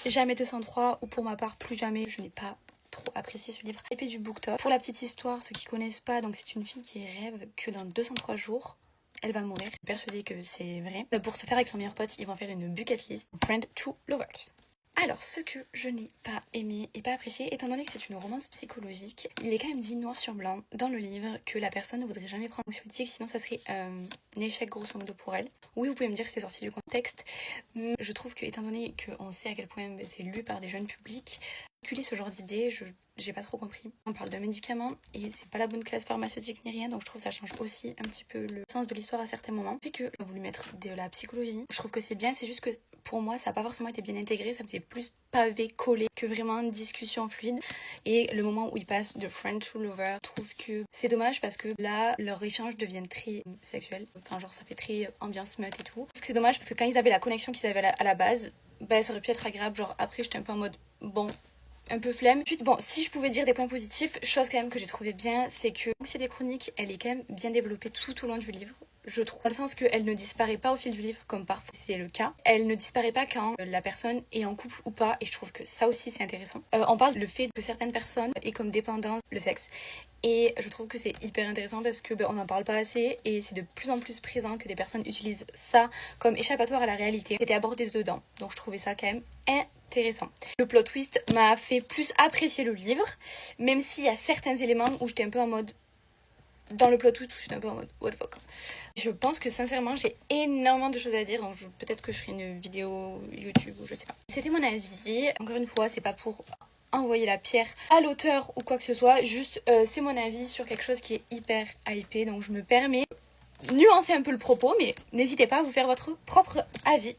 jamais 203 ou pour ma part plus jamais. Je n'ai pas trop apprécié ce livre. Épée du BookTok. Pour la petite histoire, ceux qui connaissent pas, donc c'est une fille qui rêve que dans 203 jours, elle va mourir. Je suis persuadée que c'est vrai. Pour se faire avec son meilleur pote, ils vont faire une bucket list. Friend to lovers. Alors, ce que je n'ai pas aimé et pas apprécié, étant donné que c'est une romance psychologique, il est quand même dit noir sur blanc dans le livre que la personne ne voudrait jamais prendre anxiolytique, sinon ça serait un échec grosso modo pour elle. Oui, vous pouvez me dire que c'est sorti du contexte, mais je trouve que, étant donné qu'on sait à quel point c'est lu par des jeunes publics, calculer ce genre d'idée, j'ai pas trop compris. On parle de médicaments et c'est pas la bonne classe pharmaceutique ni rien, donc je trouve que ça change aussi un petit peu le sens de l'histoire à certains moments. Fait que j'ai voulu mettre de la psychologie. Je trouve que c'est bien, c'est juste que pour moi ça n'a pas forcément été bien intégré, ça me faisait plus pavé collé que vraiment une discussion fluide. Et le moment où ils passent de friend to lover, je trouve que c'est dommage parce que là leur échange devient très sexuel. Enfin genre ça fait très ambiance meute et tout. Je trouve que c'est dommage parce que quand ils avaient la connexion qu'ils avaient à la base, bah ça aurait pu être agréable. Genre après j'étais un peu en mode bon, un peu flemme. Ensuite, bon, si je pouvais dire des points positifs, chose quand même que j'ai trouvé bien, c'est que l'anxiété chronique, elle est quand même bien développée tout au long du livre, je trouve. Dans le sens qu'elle ne disparaît pas au fil du livre, comme parfois c'est le cas. Elle ne disparaît pas quand la personne est en couple ou pas, et je trouve que ça aussi c'est intéressant. On parle du fait que certaines personnes aient comme dépendance le sexe. Et je trouve que c'est hyper intéressant parce que on n'en parle pas assez et c'est de plus en plus présent que des personnes utilisent ça comme échappatoire à la réalité. C'était abordé dedans, donc je trouvais ça quand même intéressant. Le plot twist m'a fait plus apprécier le livre, même s'il y a certains éléments où j'étais un peu en mode... Dans le plot twist, où j'étais un peu en mode what the fuck. Je pense que sincèrement j'ai énormément de choses à dire, donc peut-être que je ferai une vidéo YouTube ou je sais pas. C'était mon avis, encore une fois c'est pas pour envoyer la pierre à l'auteur ou quoi que ce soit, juste c'est mon avis sur quelque chose qui est hyper hypé, donc je me permets de nuancer un peu le propos, mais n'hésitez pas à vous faire votre propre avis.